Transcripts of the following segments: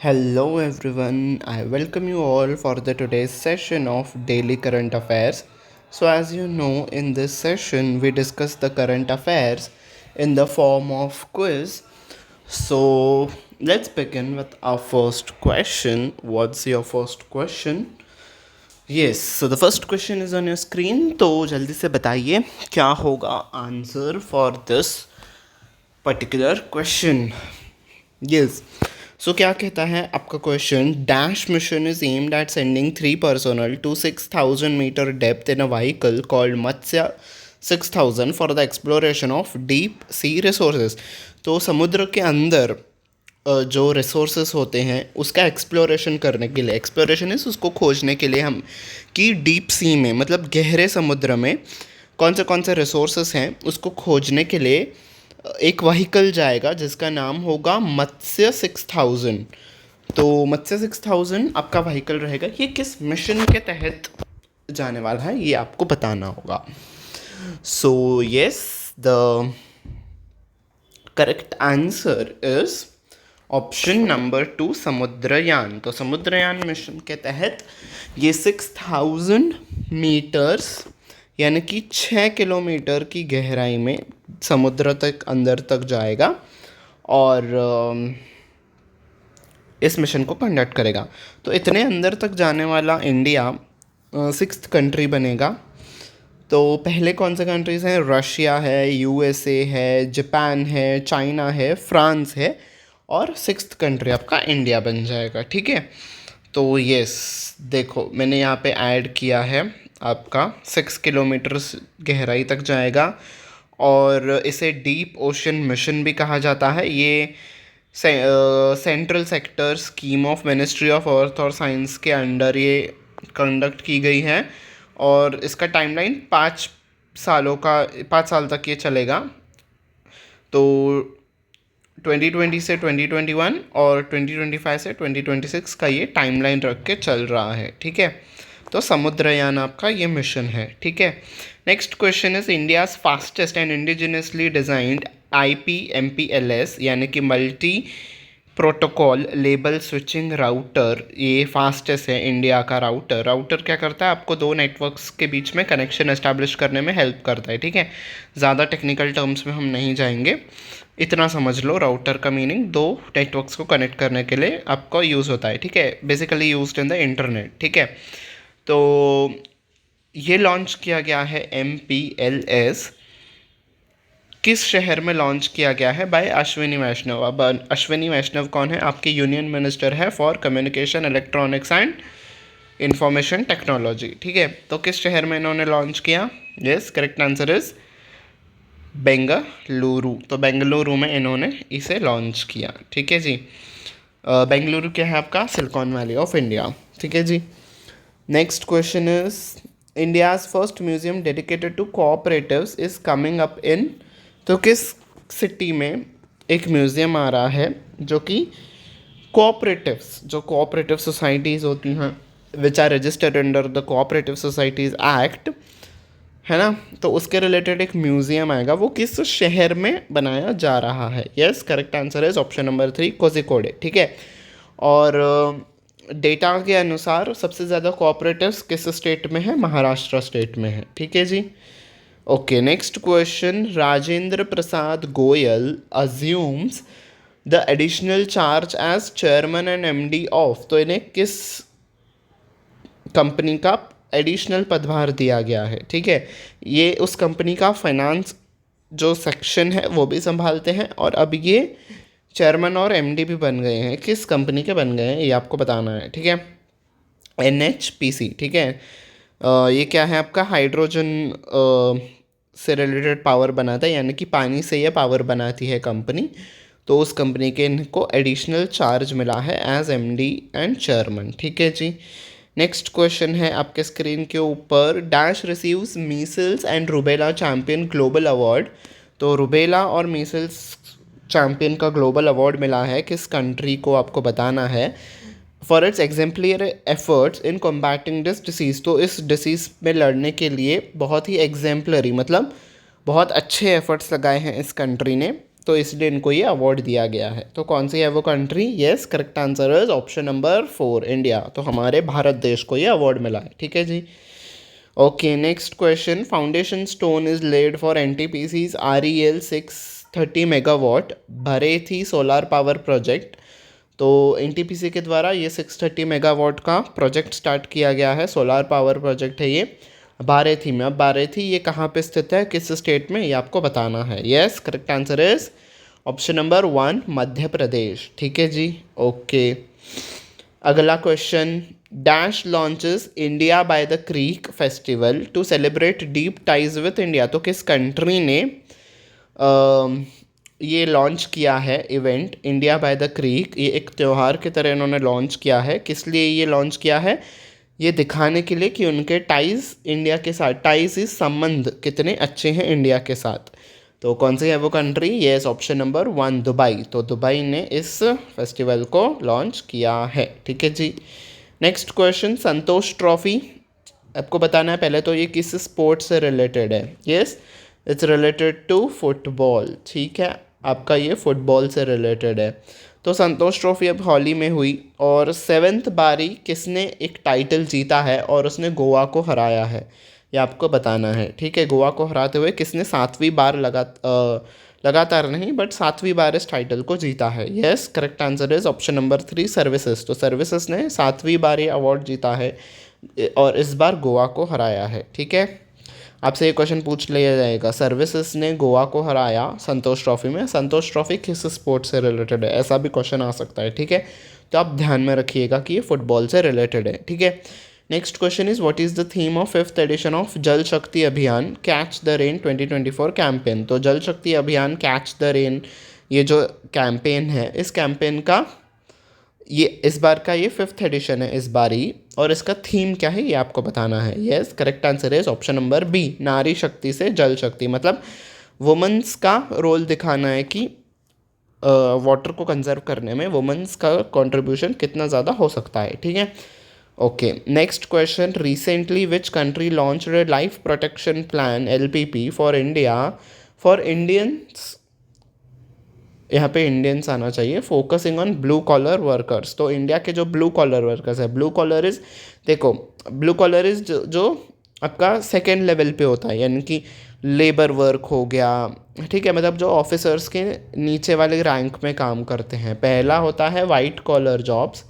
Hello everyone, I welcome you all for the today's session of Daily Current Affairs. So as you know, in this session we discuss the current affairs in the form of quiz. So let's begin with our first question. What's your first question? Yes, so the first question is on your screen. तो जल्दी से बताइए क्या होगा answer for this particular question. Yes, so क्या कहता है आपका question. Dash mission is aimed at sending 3 personnel to 6,000 metre depth in a vehicle called Matsya 6,000 for the exploration of deep sea resources. तो समुद्र के अंदर जो रिसोर्सेज होते हैं उसका एक्सप्लोरेशन करने के लिए, एक्सप्लोरेशन इज उसको खोजने के लिए हम कि डीप सी में मतलब गहरे समुद्र में कौन से रिसोर्सेज हैं उसको खोजने के लिए एक व्हीकल जाएगा जिसका नाम होगा मत्स्य 6,000. तो मत्स्य 6,000 आपका व्हीकल रहेगा. ये किस मिशन के तहत जाने वाला है ये आपको बताना होगा. So yes, the correct answer is option number 2 Samudrayaan. तो समुद्रयान मिशन के तहत ये 6,000 मीटर्स यानी कि 6 किलोमीटर की गहराई में समुद्र तक अंदर तक जाएगा और इस मिशन को कंडक्ट करेगा. तो इतने अंदर तक जाने वाला इंडिया 6th कंट्री बनेगा. तो पहले कौन से कंट्रीज़ हैं? रशिया है, यूएसए है, जापान है, चाइना है, फ्रांस है और 6th कंट्री आपका इंडिया बन जाएगा. ठीक है, तो यस देखो मैंने यहाँ पे ऐड किया है आपका 6 किलोमीटर गहराई तक जाएगा और इसे डीप ओशन मिशन भी कहा जाता है. ये central sector scheme of ministry of earth और साइंस के अंडर ये कंडक्ट की गई है और इसका टाइमलाइन 5 साल तक ये चलेगा. तो 2020 से 2021 और 2025 से 2026 का ये टाइमलाइन रख के चल रहा है. ठीक है, तो समुद्रयान आपका ये मिशन है. ठीक है, next question is India's fastest and indigenously designed IPMPLS यानी कि multi protocol label switching router. ये फास्टेस्ट है इंडिया का राउटर. राउटर क्या करता है? आपको दो नेटवर्क्स के बीच में कनेक्शन एस्टैब्लिश करने में हेल्प करता है. ठीक है, ज़्यादा टेक्निकल टर्म्स में हम नहीं जाएंगे, इतना समझ लो. राउटर का मीनिंग दो नेटवर्क्स को कनेक्ट करने के लिए आपको यूज़ होता है. ठीक है, basically used in the internet. ठीक है, तो ये लॉन्च किया गया है MPLS. किस शहर में लॉन्च किया गया है? बाय अश्विनी वैष्णव. अब अश्विनी वैष्णव कौन है? आपके यूनियन मिनिस्टर है for communication, electronics and information technology. ठीक है, तो किस शहर में इन्होंने लॉन्च किया? Yes, correct answer is Bengaluru. तो बेंगलुरु में इन्होंने इसे लॉन्च किया. ठीक है जी, बेंगलुरु क्या है आपका? Silicon Valley of India. ठीक है जी, next question is India's first museum dedicated to cooperatives is coming up in. तो किस सिटी में एक म्यूज़ियम आ रहा है जो कि कोऑपरेटिव्स, जो कोऑपरेटिव सोसाइटीज़ होती हैं which are registered under the cooperative societies act, है ना, तो उसके रिलेटेड एक म्यूज़ियम आएगा. वो किस शहर में बनाया जा रहा है? यस, करेक्ट आंसर है ऑप्शन नंबर 3 कोझिकोडे. ठीक है, और डेटा के अनुसार सबसे ज़्यादा कोऑपरेटिव्स किस स्टेट में है? महाराष्ट्र स्टेट में है. ठीक है जी, okay. Next question, Rajendra Prasad Goyal assumes the additional charge as chairman and MD of. तो इन्हें किस कंपनी का एडिशनल पदभार दिया गया है? ठीक है, ये उस कंपनी का फाइनेंस जो सेक्शन है वो भी संभालते हैं और अब ये चेयरमैन और MD भी बन गए हैं. किस कंपनी के बन गए हैं ये आपको बताना है. ठीक है, NHPC. ठीक है, ये क्या है आपका? हाइड्रोजन से रिलेटेड पावर बनाता है, यानी कि पानी से ये पावर बनाती है कंपनी. तो उस कंपनी के इनको एडिशनल चार्ज मिला है एज MD एंड चेयरमैन. ठीक है जी, नेक्स्ट क्वेश्चन है आपके स्क्रीन के ऊपर. Dash receives Meselson and rubella champion global award. तो रूबेला और मीसल्स चैम्पियन का ग्लोबल अवार्ड मिला है किस कंट्री को? आपको बताना है. For its exemplary efforts in combating this disease. तो इस डिसीज़ में लड़ने के लिए बहुत ही एग्जाम्पलरी मतलब बहुत अच्छे एफर्ट्स लगाए हैं इस कंट्री ने तो इसलिए इनको ये अवार्ड दिया गया है। तो कौन सी है वो country? Yes, correct answer is option number 4, India. तो हमारे भारत देश को ये अवार्ड मिला है। ठीक है जी। Okay, next question. Foundation stone is laid for NTPC's REL 630 megawatt Barethi solar power project. तो NTPC के द्वारा ये 630 मेगावाट का प्रोजेक्ट स्टार्ट किया गया है, सोलार पावर प्रोजेक्ट है ये बारेथी में। अब बारेथी ये कहाँ पे स्थित है, किस स्टेट में, ये आपको बताना है। Yes, correct answer is option number 1, Madhya Pradesh. ठीक है जी। ओके, अगला question. Dash launches India by the creek festival to celebrate deep ties with India. तो किस कंट्री ने ये लॉन्च किया है event India by the creek? ये एक त्यौहार की तरह इन्होंने लॉन्च किया है। किस लिए ये लॉन्च किया है? ये दिखाने के लिए कि उनके टाइज इंडिया के साथ, टाइज इस संबंध कितने अच्छे हैं इंडिया के साथ। तो कौन सी है वो country? Yes, option number 1, Dubai. तो दुबई ने इस फेस्टिवल को लॉन्च किया है। ठीक है जी। Next question. संतोष ट्रॉफी, आपको बताना है पहले तो ये किस स्पोर्ट से रिलेटेड है। Yes, it's related to football. ठीक है, आपका ये फुटबॉल से रिलेटेड है। तो संतोष ट्रॉफी अब हाल ही में हुई और 7th बारी किसने एक टाइटल जीता है और उसने गोवा को हराया है, ये आपको बताना है। ठीक है, गोवा को हराते हुए किसने 7वीं बार लगातार नहीं बट 7वीं बार इस टाइटल को जीता है। Yes, correct answer is option number 3, services. तो सर्विसेज ने 7वीं बार ये अवार्ड जीता है और इस बार गोवा को हराया है। ठीक है, आपसे ये क्वेश्चन पूछ लिया जाएगा, सर्विसेज ने गोवा को हराया संतोष ट्रॉफी में, संतोष ट्रॉफी किस स्पोर्ट से रिलेटेड है, ऐसा भी क्वेश्चन आ सकता है। ठीक है, तो आप ध्यान में रखिएगा कि ये फुटबॉल से रिलेटेड है। ठीक है, next question is what is the theme of 5th edition of Jal Shakti अभियान कैच द रेन 2024 कैंपेन। तो जल शक्ति अभियान कैच द रेन, ये जो कैंपेन है, इस कैंपेन का ये इस बार का ये 5th एडिशन है इस बार ही, और इसका थीम क्या है ये आपको बताना है। यस, करेक्ट आंसर है ऑप्शन नंबर बी, नारी शक्ति से जल शक्ति। मतलब वुमेंस का रोल दिखाना है कि वाटर को कंजर्व करने में वुमेंस का कंट्रीब्यूशन कितना ज़्यादा हो सकता है। ठीक है। Okay, next question. Recently which country launched a life protection plan LPP for India for Indians, यहाँ पे इंडियंस आना चाहिए, focusing on blue collar workers. तो इंडिया के जो ब्लू कॉलर वर्कर्स है, ब्लू कॉलर इज, देखो ब्लू कॉलर इज जो आपका सेकेंड लेवल पे होता है, यानी कि लेबर वर्क हो गया। ठीक है, मतलब जो ऑफिसर्स के नीचे वाले रैंक में काम करते हैं। पहला होता है वाइट कॉलर जॉब्स,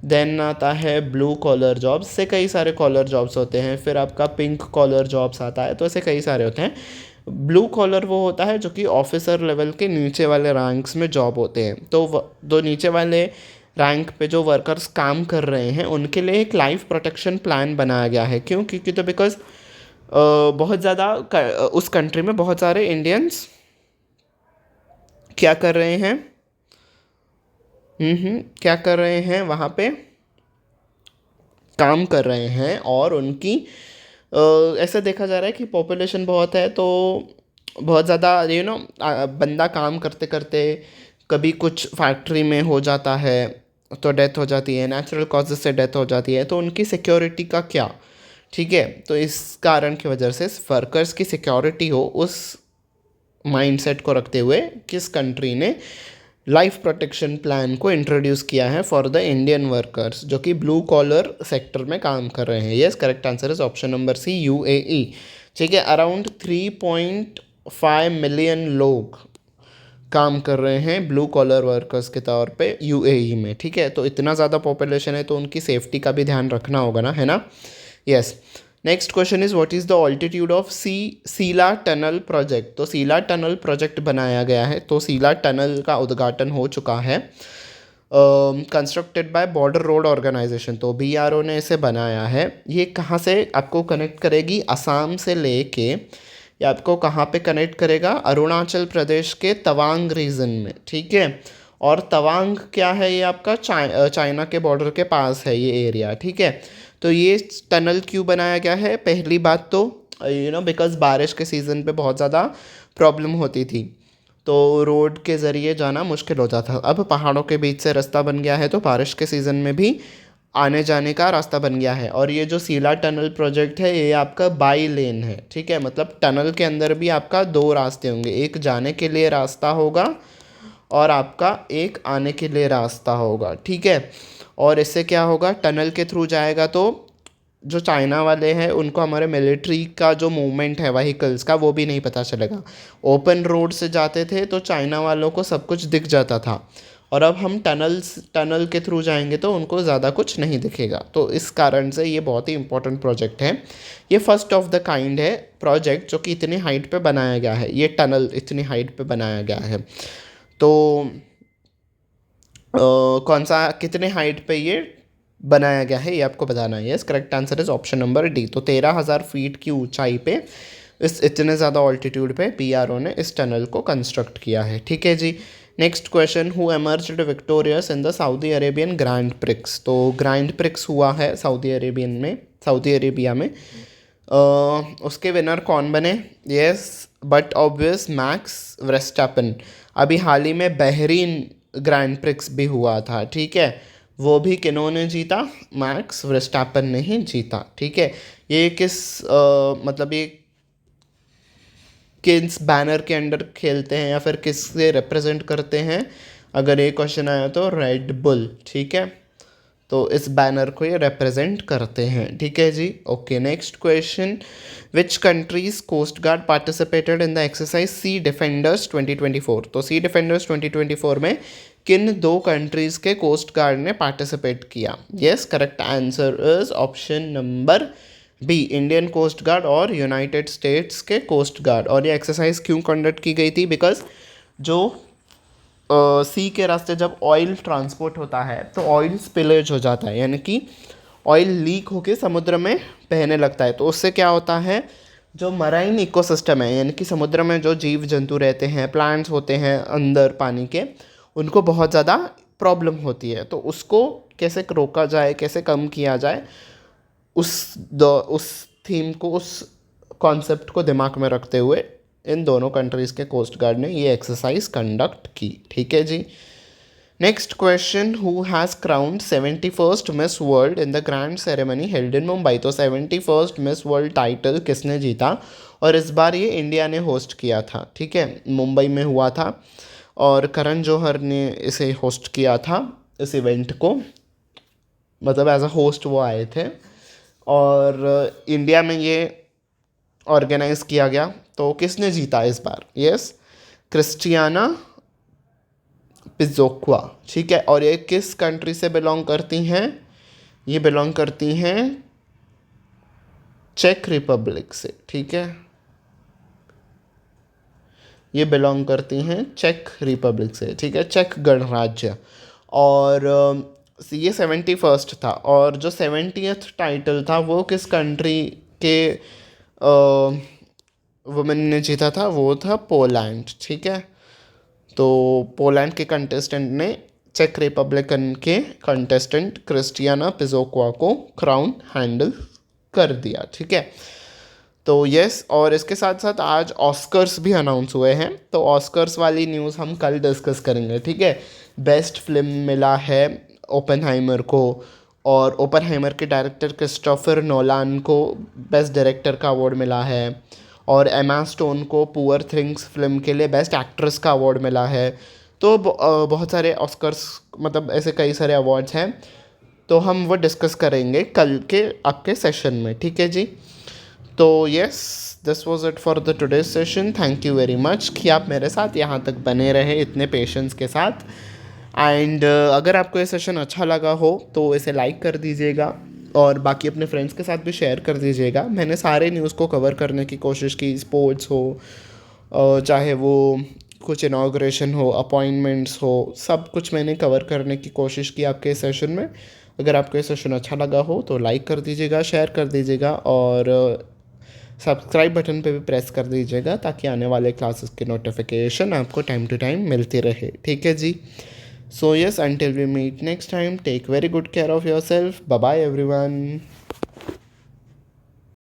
देन आता है ब्लू कॉलर जॉब्स, से कई सारे कॉलर जॉब्स होते हैं। फिर आपका पिंक कॉलर जॉब्स आता है, तो ऐसे कई सारे होते हैं। ब्लू कॉलर वो होता है जो कि ऑफिसर लेवल के नीचे वाले रैंक्स में जॉब होते हैं। तो दो नीचे वाले रैंक पे जो वर्कर्स काम कर रहे हैं उनके लिए एक लाइफ प्रोटेक्शन प्लान बनाया गया है। क्यों? क्योंकि तो बिकॉज बहुत ज़्यादा उस कंट्री में बहुत सारे इंडियंस क्या कर रहे हैं, क्या कर रहे हैं, वहाँ पे काम कर रहे हैं, और उनकी ऐसा देखा जा रहा है कि पॉपुलेशन बहुत है, तो बहुत ज़्यादा बंदा काम करते करते कभी कुछ फैक्ट्री में हो जाता है तो डेथ हो जाती है, नेचुरल कॉजेज़ से डेथ हो जाती है, तो उनकी सिक्योरिटी का क्या। ठीक है, तो इस कारण की वजह से वर्कर्स की सिक्योरिटी हो, उस माइंडसेट को रखते हुए किस कंट्री ने लाइफ प्रोटेक्शन प्लान को इंट्रोड्यूस किया है फॉर द इंडियन वर्कर्स जो कि ब्लू कॉलर सेक्टर में काम कर रहे हैं। Yes, correct answer is option number C, UAE। ठीक है, अराउंड 3.5 मिलियन लोग काम कर रहे हैं ब्लू कॉलर वर्कर्स के तौर पे UAE में। ठीक है, तो इतना ज़्यादा पॉपुलेशन है तो उनकी सेफ्टी का भी ध्यान रखना होगा ना, है ना। Yes, next question is what is the altitude of सीला टनल प्रोजेक्ट। तो सीला टनल प्रोजेक्ट बनाया गया है, तो सीला टनल का उद्घाटन हो चुका है, constructed by border road organisation. तो BRO ने इसे बनाया है। ये कहाँ से आपको कनेक्ट करेगी? असम से लेके ये आपको कहाँ पे कनेक्ट करेगा? अरुणाचल प्रदेश के तवांग रीजन में। ठीक है, और तवांग क्या है? ये आपका चाइना के बॉर्डर के पास है ये एरिया। ठीक है, तो ये टनल क्यों बनाया गया है? पहली बात तो बिकॉज बारिश के सीज़न पे बहुत ज़्यादा प्रॉब्लम होती थी, तो रोड के ज़रिए जाना मुश्किल हो जाता। अब पहाड़ों के बीच से रास्ता बन गया है, तो बारिश के सीज़न में भी आने जाने का रास्ता बन गया है। और ये जो सीला टनल प्रोजेक्ट है ये आपका बाई लेन है, ठीक है, मतलब टनल के अंदर भी आपका दो रास्ते होंगे, एक जाने के लिए रास्ता होगा और आपका एक आने के लिए रास्ता होगा, ठीक है। और इससे क्या होगा, टनल के थ्रू जाएगा तो जो चाइना वाले हैं उनको हमारे मिलिट्री का जो मूवमेंट है व्हीकल्स का वो भी नहीं पता चलेगा। ओपन रोड से जाते थे तो चाइना वालों को सब कुछ दिख जाता था, और अब हम टनल के थ्रू जाएंगे तो उनको ज़्यादा कुछ नहीं दिखेगा। तो इस कारण से ये बहुत ही इंपॉर्टेंट प्रोजेक्ट है। ये फर्स्ट ऑफ द काइंड है प्रोजेक्ट जो कि इतनी हाइट पे बनाया गया है, ये टनल इतनी हाइट पे बनाया गया है। तो कौन सा कितने हाइट पे ये बनाया गया है ये आपको बताना है। Yes, correct answer is option number D. तो 13,000 फीट की ऊंचाई पे इस इतने ज़्यादा ऑल्टीट्यूड पे पीआरओ ने इस टनल को कंस्ट्रक्ट किया है, ठीक है जी। Next question, who emerged victorious in the Saudi Arabian Grand Prix. तो ग्रैंड प्रिक्स हुआ है सऊदी अरेबिया में उसके विनर कौन बने। Yes, but obvious Max Verstappen. अभी हाल ही में बहरीन ग्रैंड प्रिक्स भी हुआ था, ठीक है, वो भी किन्होंने जीता, मैक्स वर्स्टैपन ने ही जीता, ठीक है। ये मतलब ये किस बैनर के अंडर खेलते हैं या फिर किससे रिप्रेजेंट करते हैं, अगर ये क्वेश्चन आया तो रेड बुल, ठीक है, तो इस बैनर को ये रिप्रेजेंट करते हैं, ठीक है जी। Okay, next question, which country's coast guard participated in the exercise Sea Defenders 2024। तो सी डिफेंडर्स 2024 में किन दो कंट्रीज के कोस्ट गार्ड ने पार्टिसिपेट किया। Yes, correct answer is option number B, Indian coast guard और यूनाइटेड स्टेट्स के कोस्ट गार्ड। और ये एक्सरसाइज क्यों कंडक्ट की गई थी, बिकॉज जो सी के रास्ते जब ऑयल ट्रांसपोर्ट होता है तो ऑयल स्पिलेज हो जाता है, यानी कि ऑयल लीक होकर समुद्र में बहने लगता है। तो उससे क्या होता है, जो मराइन इकोसिस्टम है, यानी कि समुद्र में जो जीव जंतु रहते हैं, प्लांट्स होते हैं अंदर पानी के, उनको बहुत ज़्यादा प्रॉब्लम होती है। तो उसको कैसे रोका जाए, कैसे कम किया जाए, उस थीम को, उस कॉन्सेप्ट को दिमाग में रखते हुए इन दोनों कंट्रीज़ के कोस्ट गार्ड ने ये एक्सरसाइज कंडक्ट की, ठीक है जी। Next question, who has crowned 71st Miss World in the grand ceremony held in Mumbai. तो 71st मिस वर्ल्ड टाइटल किसने जीता, और इस बार ये इंडिया ने होस्ट किया था, ठीक है, मुंबई में हुआ था और करण जौहर ने इसे होस्ट किया था, इस इवेंट को, मतलब एज अ होस्ट वो आए थे और इंडिया में ये ऑर्गेनाइज किया गया। तो किसने जीता इस बार। यस, क्रिस्टियाना पिज़ोक्वा, ठीक है, और ये किस कंट्री से बिलोंग करती हैं, ये बिलोंग करती हैं चेक रिपब्लिक से, ठीक है, ये बिलोंग करती हैं चेक रिपब्लिक से, ठीक है, चेक गणराज्य। और ये 71st था, और जो 70th टाइटल था वो किस कंट्री के वुमेन ने जीता था, वो था पोलैंड, ठीक है। तो पोलैंड के कंटेस्टेंट ने चेक रिपब्लिकन के कंटेस्टेंट क्रिस्टियाना पिज़ोक्वा को क्राउन हैंडल कर दिया, ठीक है। तो यस, और इसके साथ साथ आज ऑस्कर्स भी अनाउंस हुए हैं, तो ऑस्कर्स वाली न्यूज़ हम कल डिस्कस करेंगे, ठीक है। बेस्ट फिल्म मिला है ओपेनहाइमर को, और ओपेनहाइमर के डायरेक्टर क्रिस्टोफर नोलान को बेस्ट डायरेक्टर का अवार्ड मिला है, और एमा स्टोन को पुअर थिंग्स फिल्म के लिए बेस्ट एक्ट्रेस का अवार्ड मिला है। तो बहुत सारे ऑस्कर्स, मतलब ऐसे कई सारे अवार्ड्स हैं, तो हम वो डिस्कस करेंगे कल के आपके सेशन में, ठीक है जी। तो yes, this was it for the today session. Thank you very much कि आप मेरे साथ यहाँ तक बने रहे इतने पेशेंस के साथ। एंड अगर आपको ये सेशन अच्छा लगा हो तो इसे लाइक कर दीजिएगा और बाकी अपने फ्रेंड्स के साथ भी शेयर कर दीजिएगा। मैंने सारे न्यूज़ को कवर करने की कोशिश की, स्पोर्ट्स हो, चाहे वो कुछ इनाग्रेशन हो, अपॉइंटमेंट्स हो, सब कुछ मैंने कवर करने की कोशिश की आपके सेशन में। अगर आपको ये सेशन अच्छा लगा हो तो लाइक कर दीजिएगा, शेयर कर दीजिएगा, और सब्सक्राइब बटन पे भी प्रेस कर दीजिएगा ताकि आने वाले क्लासेस की नोटिफिकेशन आपको टाइम टू टाइम मिलती रहे, ठीक है जी। So yes, until we meet next time, take very good care of yourself. Bye bye everyone.